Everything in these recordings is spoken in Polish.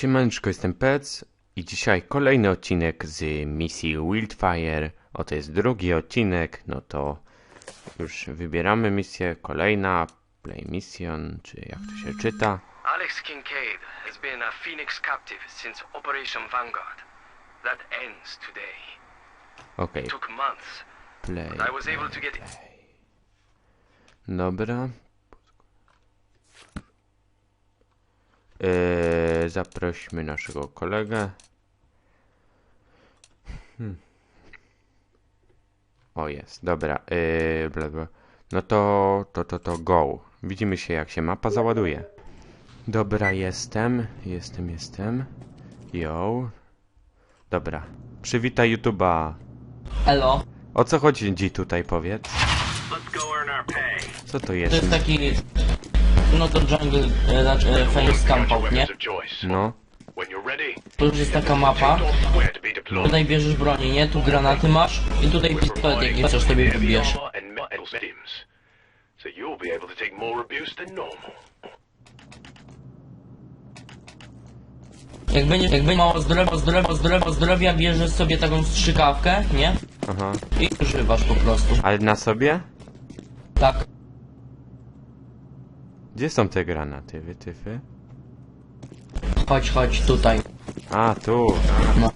Siemaneczko, jestem Pec i dzisiaj kolejny odcinek z misji Wildfire. Oto jest drugi odcinek, no to już wybieramy misję, kolejna, Play Mission, czy jak to się czyta. Alex Kincaid has been a Phoenix captive since Operation Vanguard. That ends today. Okej, It took months, play, but I was able to get... play. Dobra. Zaprośmy naszego kolegę. O, jest, dobra. Bla, bla. No to go. Widzimy się, jak się mapa załaduje. Dobra, jestem. Yo. Dobra. Przywitaj YouTube'a. Elo. O co chodzi tutaj, powiedz? Co to To jest? jest taki... No to jungle, znaczy Phoenix Campout, nie? No. To już jest taka mapa. Tutaj bierzesz broni, nie? Tu granaty masz i tutaj pistolet, jaki chcesz sobie wybierz. Jak będzie mało zdrowia, bierzesz sobie taką strzykawkę, nie? Aha. I używasz po prostu. Ale na sobie? Tak. Gdzie są te granaty, wytyfy? Chodź tutaj. A, tu. No.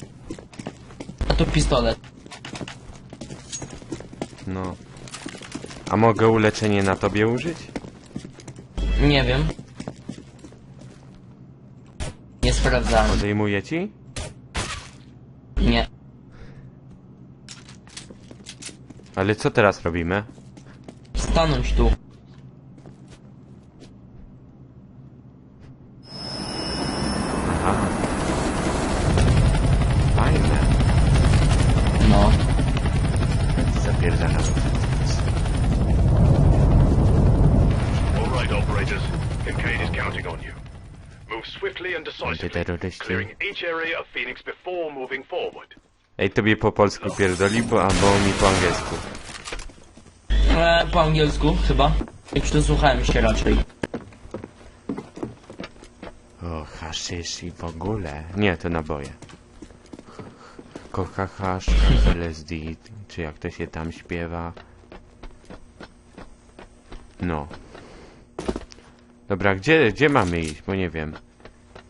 A tu pistolet. No. A mogę uleczenie na tobie użyć? Nie wiem. Nie sprawdzałem. Odejmuję ci? Nie. Ale co teraz robimy? Stanąć tu. Aha. Fajne. No. Zapierdalam. All right, operators. Kincaid is counting on you. Move swiftly and decisively, Antyterroryści. clearing each area of Phoenix before moving forward. Ej, tobie po polsku pierdoli, albo mi po angielsku. Po angielsku chyba. Jak przysłuchałem się raczej. O, haszysz i w ogóle. Nie, to naboje. Kocha hasz, LSD, czy jak to się tam śpiewa. No. Dobra, gdzie mamy iść? Bo nie wiem.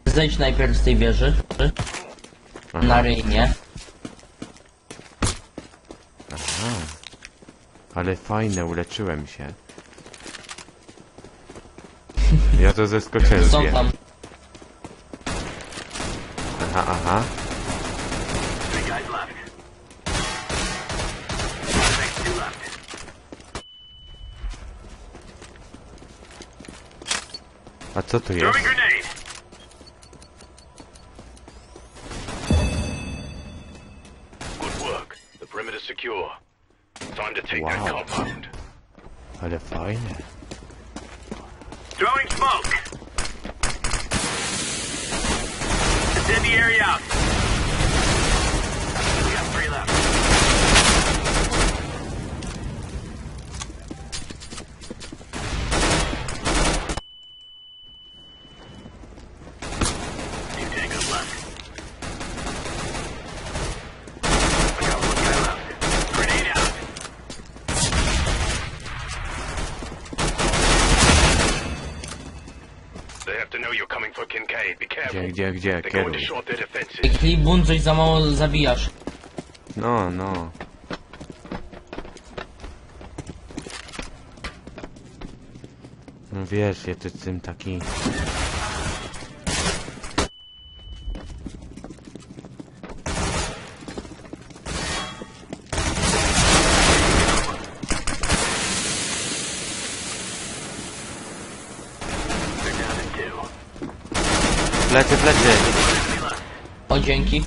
Zejdź najpierw z tej wieży. Aha. Na ryjnie. Aha. Ale fajne, uleczyłem się. Ja to zeskoczyłem z Są wieży. tam. Aha, aha. Three guys left. Next two left. A co tu jest? Throwing grenade. Good work. The perimeter's secure. Time to take that Wow. compound. Ale fajne. Throwing smoke. Incendiary out. We got three left. Two tangos left. I got one guy left. Grenade out. They have to know you're coming for Kincaid. Be careful. Gdzie? They're going to Kieruj. short their defenses. Klibun, coś za mało zabijasz. No, no. No wiesz, ja tu jestem taki... They're down to two. Plecy. O, dzięki.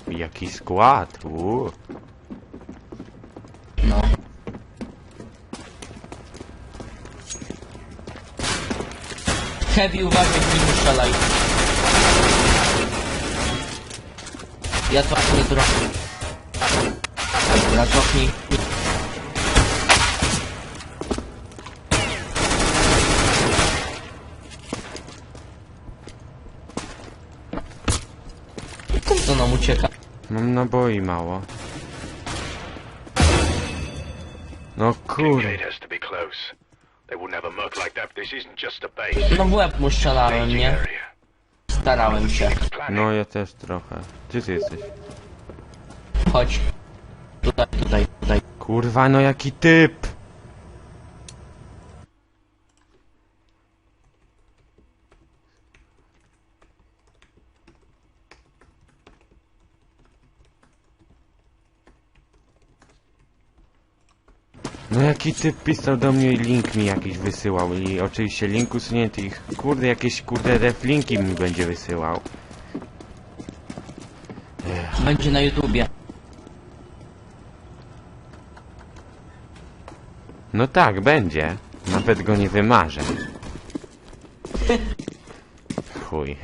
Jaki skład, No. Heavy, uważaj, nie strzelaj. Ja cofnę trochę. Dobra, cofnij. Co nam ucieka? Mam naboi mało. No kurde. Kincaid has to be close. They will never murk like that. This isn't just a base. No w łeb mu strzelałem, Staging nie? area. Starałem się. No ja też trochę. Gdzie ty jesteś? Chodź. Tutaj. Kurwa, no jaki typ! No jaki typ pisał do mnie i link mi jakiś wysyłał i oczywiście link usunięty ich. Kurde, jakieś kurde reflinki mi będzie wysyłał. Będzie na YouTubie. No tak, będzie. Nawet go nie wymarzę. Chuj.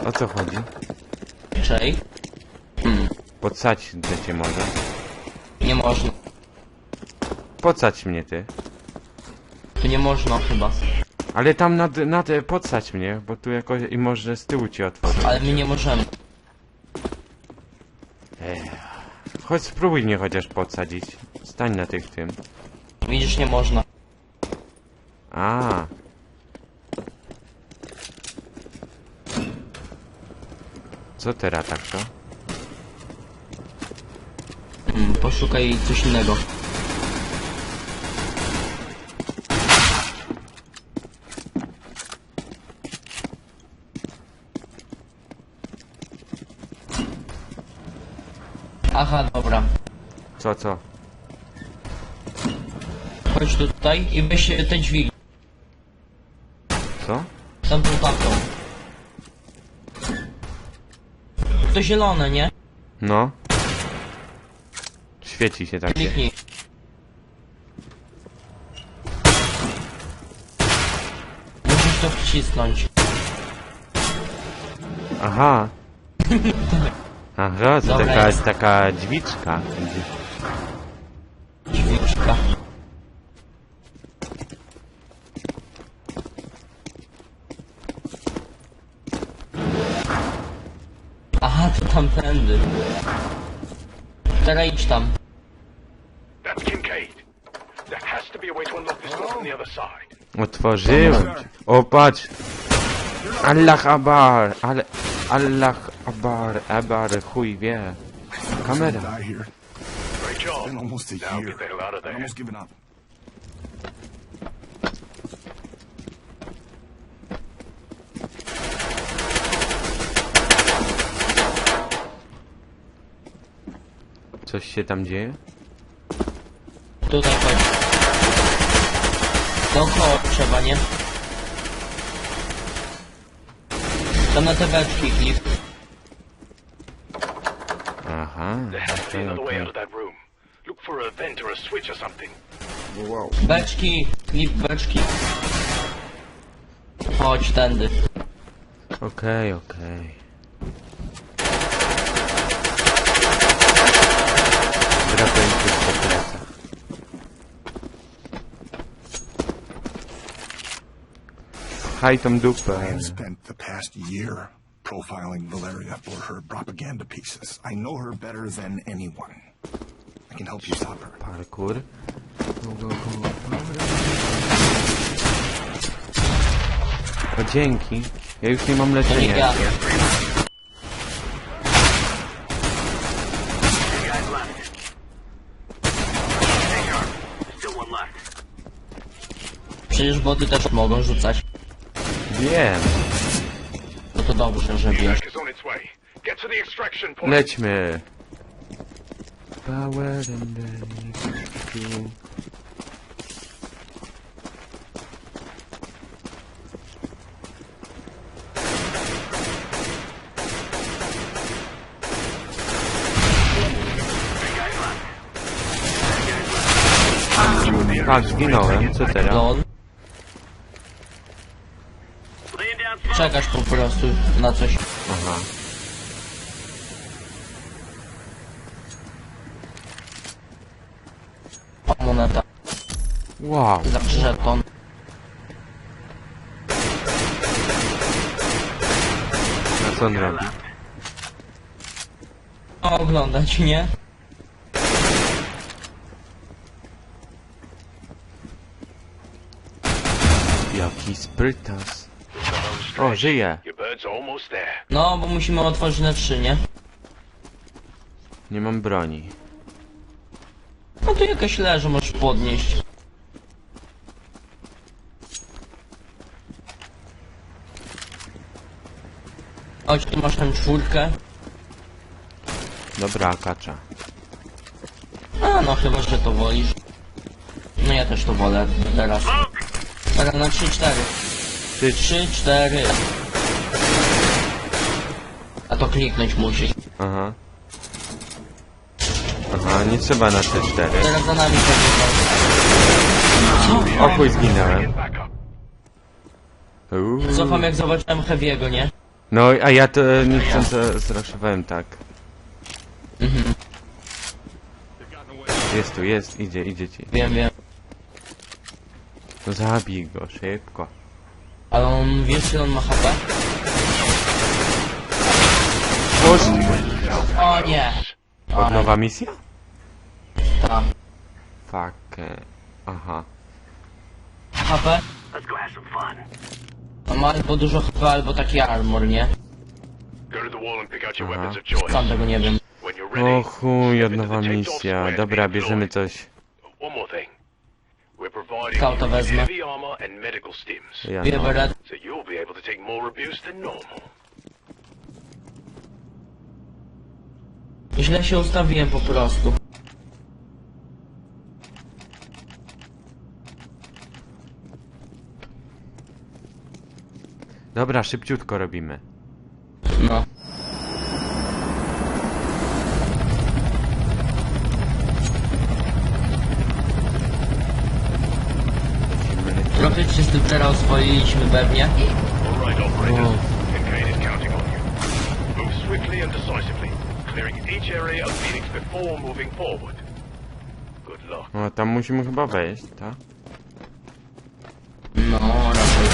O co chodzi? Czej? Podsać cię może. Nie można. Podsać mnie ty. Tu nie można chyba. Ale tam na te podsać mnie, bo tu jakoś i może z tyłu cię otworzę. Ale my nie możemy. Chodź spróbuj mnie chociaż podsadzić. Stań na tych tym. Widzisz, nie można. A. Co teraz tak to? Poszukaj coś innego. Aha, dobra. Co? Chodź tutaj i weź te dźwigi. Co? Tamtą. To zielone, nie? No. Świeci się takie. Kliknij. Musisz to wcisnąć. Aha. Aha, to Dobra, jest. taka dźwiczka. Dźwiczka. Aha, to tamtędy. Teraz idź tam. That's Kincaid. There has to be a way to unlock this door from the other side. Otworzyłem cię. O, patrz. Allah Akbar. Allah Akbar, chuj wie. Kamera. Die here. Great job. Been almost a Now year. get the hell out of I'd there. almost given up. Coś się tam dzieje? Tutaj chodź. Dookoła trzeba, nie? Tam na te beczki klik. Aha. There has to be another way Okej. out of that room. Look for a vent or a switch or something. Beczki, klik beczki. Chodź tędy. Okej. Drapęty po plecach. Haj tą I dupę. have spent the past year profiling Valeria for her propaganda pieces. I know her better than anyone. I can help you stop her. Parkour. Go. O, dzięki. Ja już nie mam To nie leczenia. ja. Przecież boty też mogą rzucać. Wiem. No to dobrze, że wiesz. Jack is on its way. Get to the extraction point. Lećmy. Power and then... Tak, zginąłem. Co teraz? Lol. Czekasz po prostu na coś. Aha. O, moneta. Wow. Za żeton. Co on robi? Oglądać, nie? Jaki sprytas. O, żyje. Your birds are almost there. No, bo musimy otworzyć na 3, nie? Nie mam broni. No tu jakaś leży, możesz podnieść. Chodź, tu masz tam 4. Dobra, kacza. A, no chyba, że to wolisz. No ja też to wolę teraz. Teraz na 3-4. 3-4. A to kliknąć musisz. Aha. Aha, nie trzeba na te 4. Teraz za nami będzie. O chuj, zginąłem. Cofam jak zobaczyłem Heavy'ego, nie? No, a ja to niechcąco zraszowałem tak. Jest tu, jest, idzie ci. Wiem. No zabij go, szybko. Ale on, wiesz ile on ma HP? Boż! O nie! Od nowa misja? Tam. Fuck. Aha. HP? On ma albo dużo HP, albo taki armor, nie? Go to the wall and pick out your Aha. weapons of choice. Sam tego nie wiem. When you're ready, O chuj, od step into nowa the takeoff misja. square Dobra, to be bierzemy deployed. coś. One more thing. We're providing Skauta you with wezmę. heavy armor and medical stims, Ja Dwie no. berety. so you'll be able to take more abuse than normal. Źle się ustawiłem po prostu. Dobra, szybciutko robimy. No. Trochę się z tym teraz oswoiliśmy pewnie. All right, operators. Kincaid is counting on you. Move swiftly and decisively, clearing each area of Phoenix before moving forward. Good luck. O, tam musimy chyba wejść, tak? No, raczej.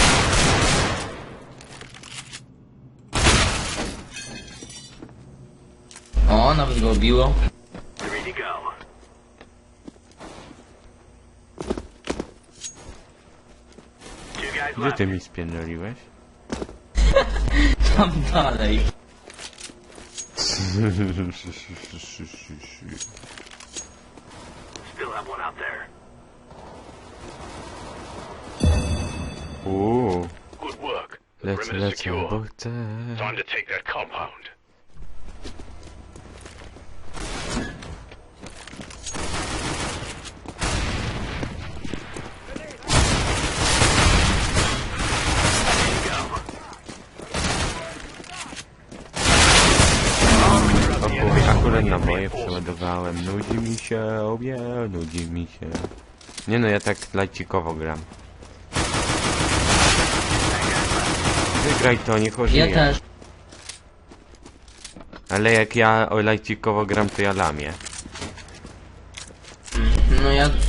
O, nawet go biło. Ready to go. Gdzie ty mi spierdoliłeś? Tam dalej. Still have one out there. Good work. The Lecę, perimeter's lecę, secure. bo chcę. Time to take that compound. O chuj, akurat na moje przeładowałem. Nudzi mi się, nudzi mi się. Nie no, ja tak lajcikowo gram. Wygraj to, niech Ja ożyje. też. Ale jak ja lajcikowo gram, to ja lamię.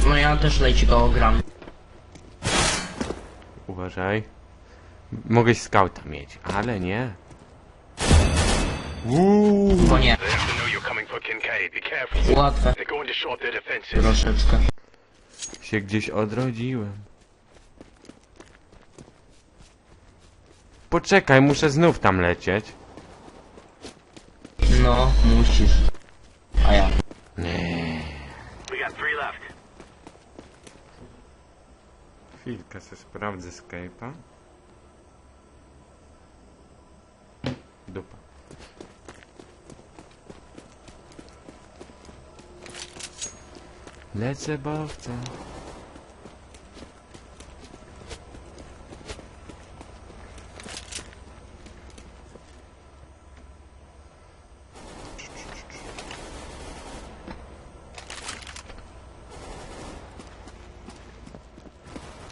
No ja też lejcikowo gram. Uważaj. Mogę skauta mieć, ale nie. Bo nie. They have to know you're coming for Kincaid. Be careful. Łatwe. They're going to short their defenses. Troszeczkę. Się gdzieś odrodziłem. Poczekaj, muszę znów tam lecieć. No, musisz. A ja. We got 3 left. Chwilkę sobie sprawdzę Skype'a. Dupa. Lecę, bo chcę.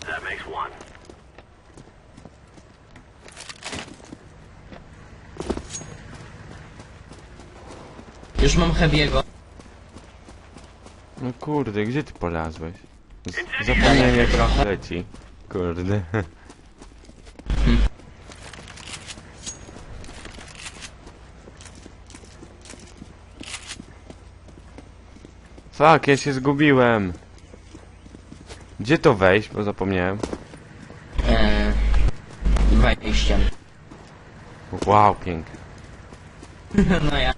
That makes 1. Już mam Heavy'ego. No kurde, gdzie ty polazłeś? Zapomniałem jak leci. Kurde. Fuck, ja się zgubiłem. Gdzie to wejść, bo zapomniałem. Wejściem. Wow, pięknie. No ja.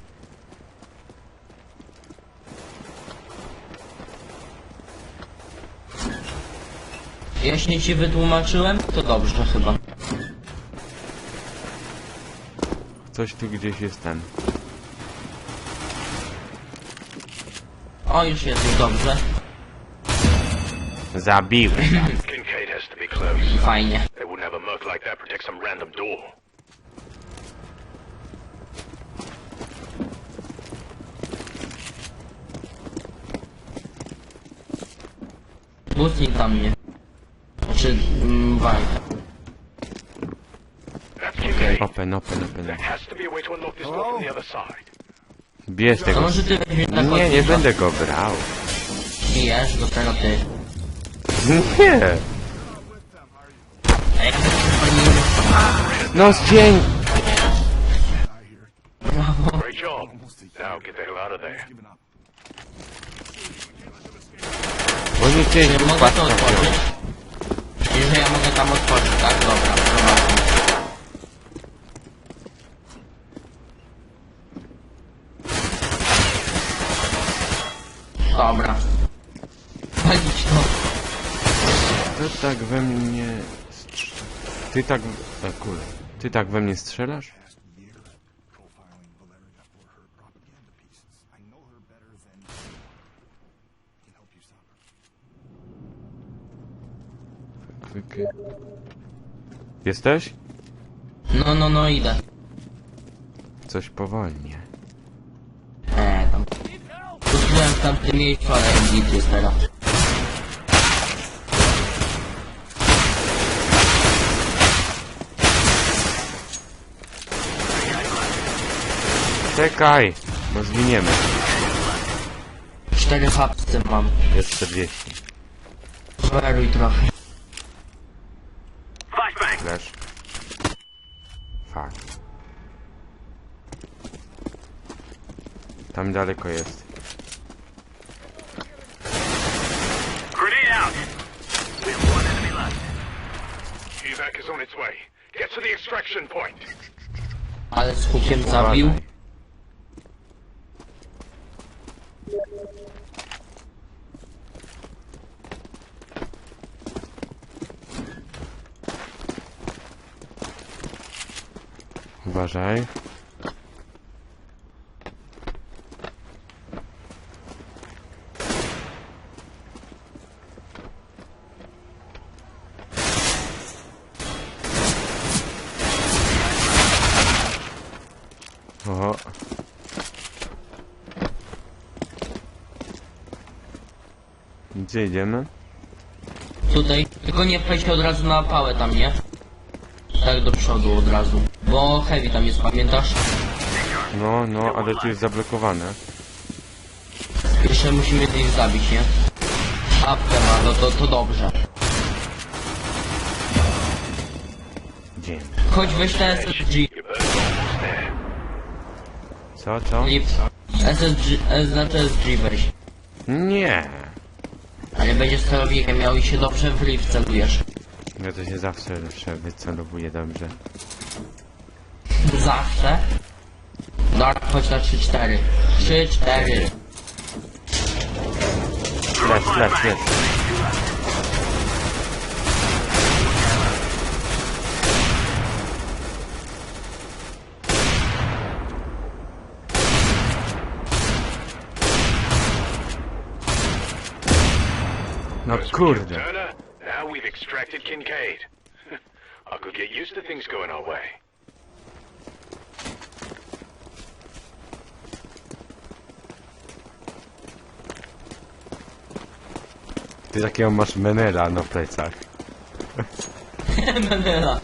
Jeśli ci wytłumaczyłem, to dobrze chyba. Coś tu gdzieś jest ten. O, już jest dobrze. Zabiłem. Kincaid has to be close. Fajnie. They wouldn't have a murk like that protect some random door. Bucnij tam mnie. Czy... Waj. That's Kincaid. Open. There has to be a way to unlock this door from the other side. Bierz To tego. może ty weźmiesz tak Nie będę go brał. Bijesz, dopiero ty. Nie. Ej, No zdzień. Great job. Now get the hell out of there. Bo nie chcieli nie tu mogę paść to na otworzyć? piąt. Jeżeli ja mogę tam otworzyć, tak? Dobra, prowadzę. Dobra. Palić to. To tak we mnie... Ty tak... kurde. Ty tak we mnie strzelasz? Profiling Valeria for her propaganda pieces. I know her better than can help you stop her. Kwyky. Jesteś? No, idę. Coś powolnie. Tam. Użyłem w tamtym miejscu, ale nic jest teraz. Czekaj! Bo zwiniemy. 4 hapsy mam. Jest 40. Żeruj trochę. Flash. Fuck. Tam daleko jest. Grenade out. We have one enemy left. Evac is on its way. Get to the extraction point. Ale z hukiem zabił. Uważaj. Uważaj. Oho. Gdzie idziemy? Tutaj. Tylko nie wchodź od razu na pałę tam, nie? Tak do przodu od razu. Bo heavy tam jest, pamiętasz? No, ale tu jest zablokowane. Jeszcze musimy ich zabić, nie? Apkę ma, no to dobrze. Gdzie? Chodź weź te SSG. Co? Lip. SSG, znaczy SSG weź. Nie! Ale będziesz celownikiem miał i się dobrze w lip celujesz. Ja to się zawsze wycelowuję dobrze. Zawsze. Dark, chodź na 3-4. 3-4. Flash. No kurde. Turner, now we've extracted Kincaid. I could get used to things going our way. Ty takiego masz menela na plecach. Menela.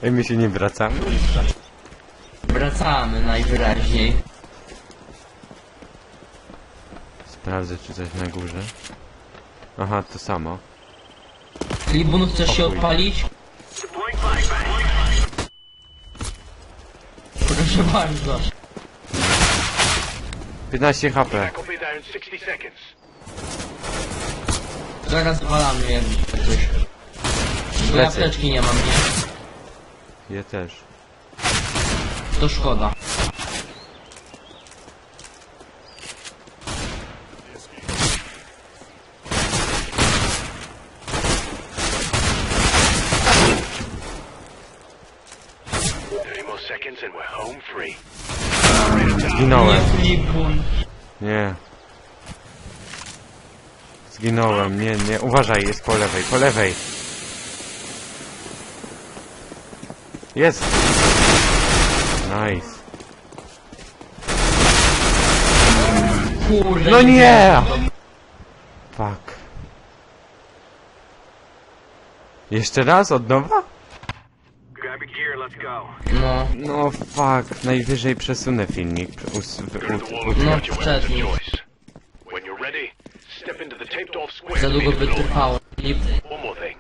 Ej, my się nie wracamy? Wracamy najwyraźniej. Sprawdzę, czy coś na górze. Aha, to samo. Libun, chcesz się O chuj. odpalić? Proszę bardzo. 15 HP. Back will be there in 60 seconds. Zaraz walamy jak coś. Bo ja Lecę. apteczki nie mam, nie? Ja też. To szkoda. More seconds and we're home free. Zginąłem. Klipun. Nie. Zginąłem. Nie, nie. Uważaj, jest po lewej. Po lewej. Jest. Nice. Kurde. No nie! Fuck. Jeszcze raz? Od nowa? Grab your gear, let's go. No. No fuck. Najwyżej przesunę filmik. Go to the wall and No, cut your weapons of wcześniej. choice. When you're ready, step into the taped off square. Za długo by leading north. trwało. Klip. One more thing.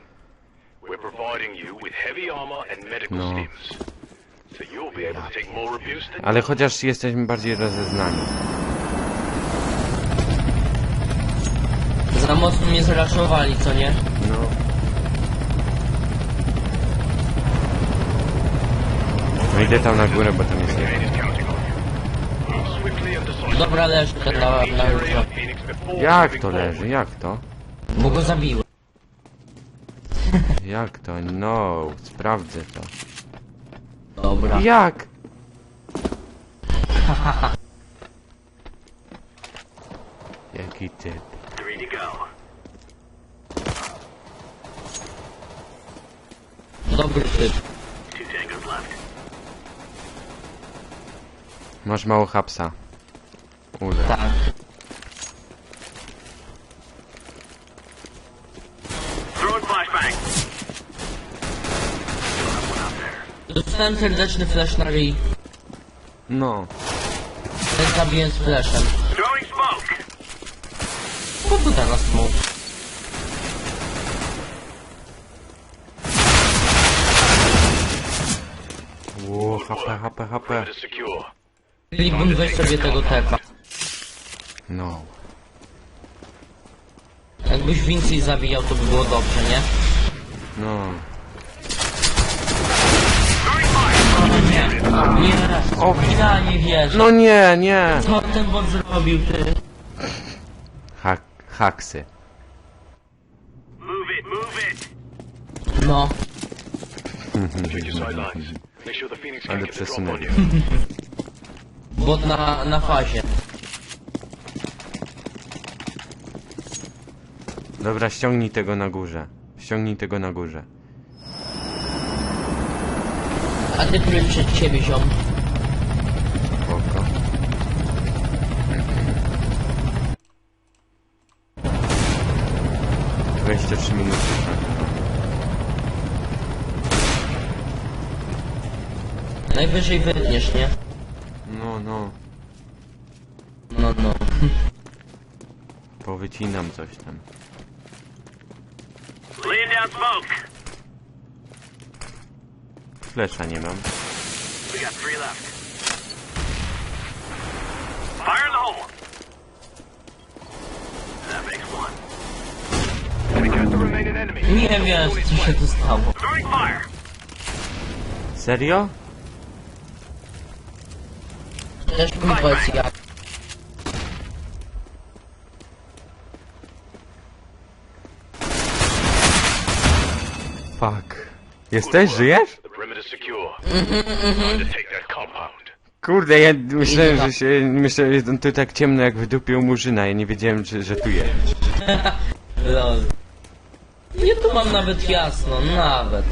We're providing you with heavy armor and medical No. stims. So you'll be able to take more abuse than Ale chociaż jesteśmy bardziej rozeznani. Za mocno mnie zraszowali, co nie? No. No idę tam na górę, bo tam jest jeden. is counting on you. Move swiftly and decisively. Dobra, leży ten na Each area górze. of Phoenix before Jak moving to forward. leży? Jak to? Bo go zabiły. Jak to? No, sprawdzę to. Dobra. Jak? Jaki typ? 3 to go. Dobry typ. 2 tangos left. Masz mało hapsa. Ule. Tak. Throwing flashbang. Dostałem serdeczny flash na ryj. No. Ten zabiłem z flashem. Throwing smoke. Po co teraz smoke? Ło, HP, HP, HP. Perimeter secure. Klipun, weź sobie tego tepa. No. Jakbyś Vinci zabijał, to by było dobrze, nie? No. Nie, O, ja nie wierzę. no nie, nie. Co ten bot zrobił, ty? Haksy. Move it. No. Check your sidelines. Make sure the Phoenix Ale can't get the drop on przesunęli. you. Bot na fazie. Dobra, ściągnij tego na górze. Ściągnij tego na górze. A ty który przed ciebie, ziom? Spoko. Jeszcze 3 minuty. Najwyżej wytniesz, nie? No, no. No, no. Powycinam coś tam. Laying down smoke. Flesza nie mam. We got 3 left. Fire in the hole. That makes 1. We got the remaining enemy. Nie wiesz, co się tu stało. Throwing fire. Serio? Też mi powiedz jak. Fuck. Jesteś? Żyjesz? The perimeter secure. Time to take that compound. Kurde, ja myślałem, że się... Myślałem, że to tak ciemno jak w dupie u murzyna. Ja nie wiedziałem, że tu jest. Lol. Nie, tu mam nawet jasno, nawet.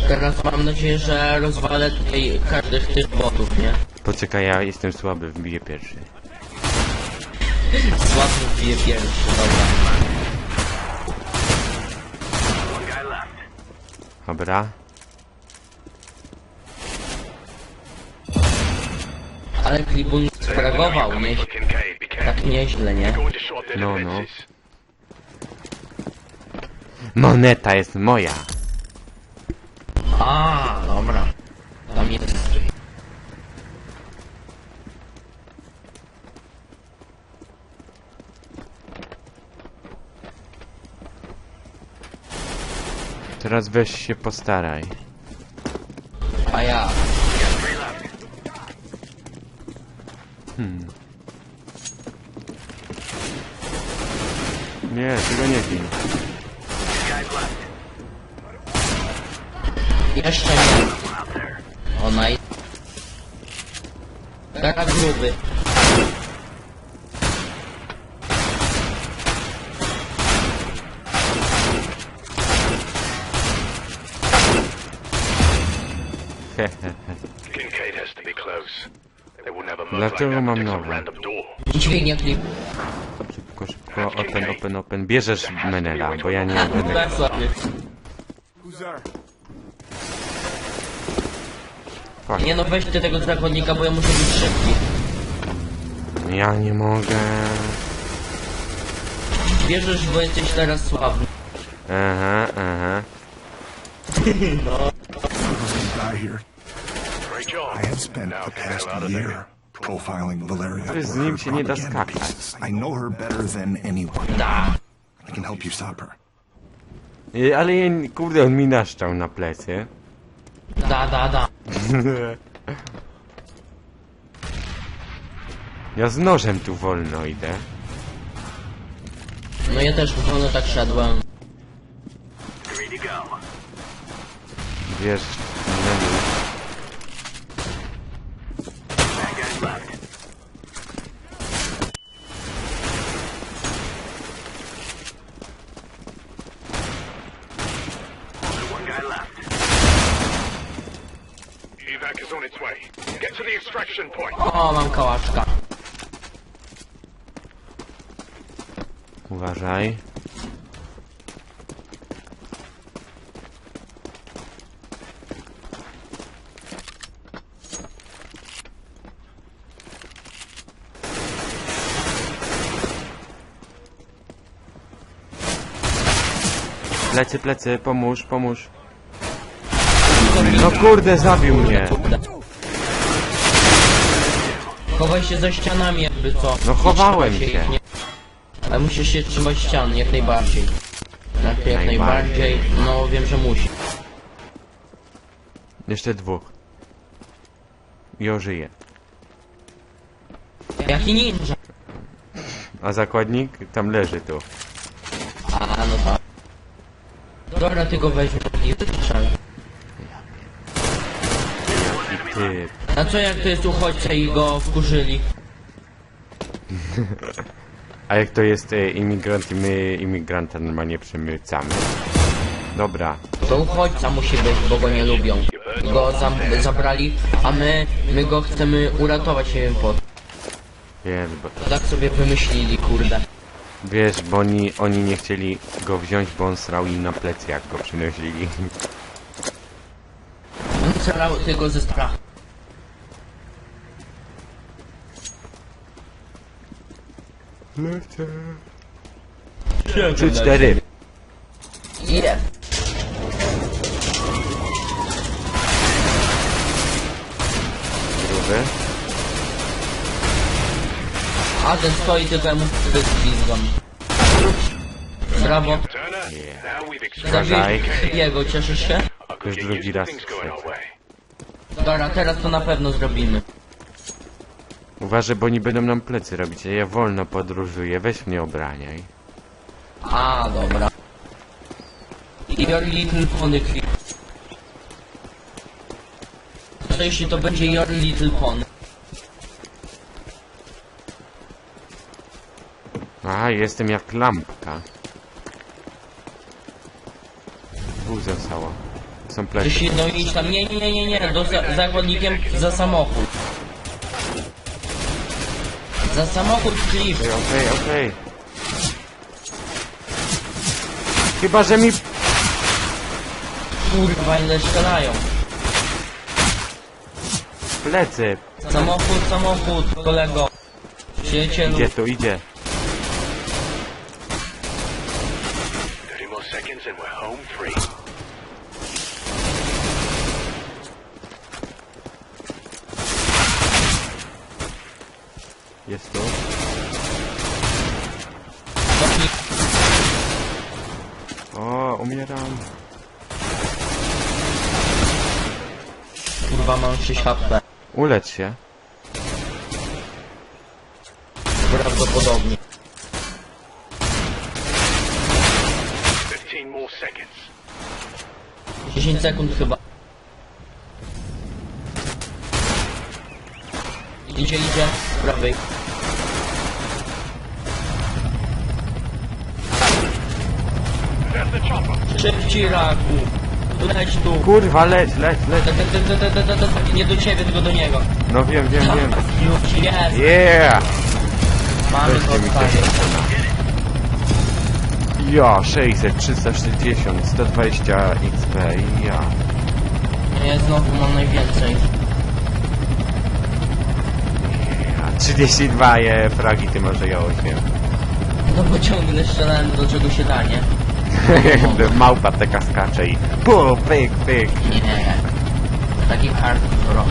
Teraz mam nadzieję, że rozwalę tutaj każdych tych botów, nie? Poczekaj, ja jestem słaby, wbiję pierwszy. Słabny bije pierwszy, dobra. One guy left. Dobra. Ale Klipun spragował, nie? For Kincaid, be careful. Tak nieźle, nie? Going to short their No, no. defenses. Moneta jest moja. A, dobra. jest. Teraz weź się postaraj. A ja. Nie, tego nie wiem. Jeszcze nie. Ona i... Taka gruby. Kincaid has to be close. They will never move like Dlaczego that mam to some nowe? random door. Dźwignie klip. Szybko, szybko, open. Bierzesz Menela, bo ja nie będę... Tak sobie. Nie no, weź ty tego zakładnika, bo ja muszę być szybki. Ja nie mogę... Bierzesz, bo jesteś teraz sławny. Aha. Die here. Great job. I have spent Now the get the past hell out of there. year profiling Valeria Z for nim her się nie da propaganda skakać. pieces. I know her better than anyone. Da. I can help you stop her. Ale kurde, on mi naszczał na plecy. Da. Ja z nożem tu wolno idę. No ja też wolno tak szedłem. Wiesz, Menelu. Evac is on its way. Get to the extraction point. O, mam kałaczka. Uważaj. Plecy, pomóż. No kurde, zabił mnie. Chowaj się za ścianami jakby co. No chowałem Nie się. trzymaj Ale musisz się trzymać ścian, jak najbardziej. Jak najbardziej. No wiem, że musi. Jeszcze dwóch. I ożyje. Jaki ninja. A zakładnik tam leży tu. A no tak. Dobra, ty go weźmie i wystrzel. I ty. A co jak to jest uchodźca i go wkurzyli? A jak to jest imigrant i my imigranta normalnie przemycamy. Dobra. To uchodźca musi być, bo go nie lubią. Go zabrali, a my go chcemy uratować, nie wiem po co. Wiesz, bo, Tak sobie wymyślili, kurde. wiesz, bo oni nie chcieli go wziąć, bo on srał im na plecy, jak go przynosili. On starał tylko ze strachu. Lecę. 3-4. Ile? Gruby. A ten stoi tylko ja mu wyzgam. Brawo. Turner, now we've extracted Uważaj. Zabiłeś jego, cieszysz się? a good Już get drugi used to raz things going our trzeci. way. Dobra, teraz to na pewno zrobimy. Uważaj, bo oni będą nam plecy robić, a ja wolno podróżuję, weź mnie obraniaj. A, dobra. Your little pony clip. Co jeśli to będzie your little pony? A, jestem jak lampka. Dwóch zostało. Są plecy. Jeśli no iść tam, nie, do zakładnikiem za samochód. Za samochód clip. Okej. Chyba, że mi... Kurwa, ile strzelają. Plecy. Samochód, kolego. Przyjacielu. Idzie tu, idzie. 30 more seconds and we're home free. Jest tu. Cofnij. O, umieram. Kurwa, mam 6 HP. Ulecz się. Prawdopodobnie. 15 more seconds. 10 sekund chyba. Idzie, z prawej. There's the chopper. Szybciej, raku. Tu leć tu. Kurwa, leć. Nie do ciebie, tylko do niego. No wiem. Już jest. Yeah! Mamy Weźcie go mi odpalić. Ja, 600, 360, 120 XP, ja. Ja znowu mam najwięcej. 32 fragi, ty może ja 8. No bo ciągle strzelałem do czego się da, nie? Małpa taka skacze i pyk. Nie. Taki hardcore.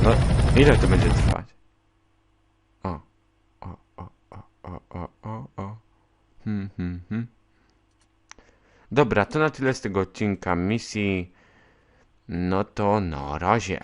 No, ile to będzie trwać? O. Dobra, to na tyle z tego odcinka misji. No to na razie.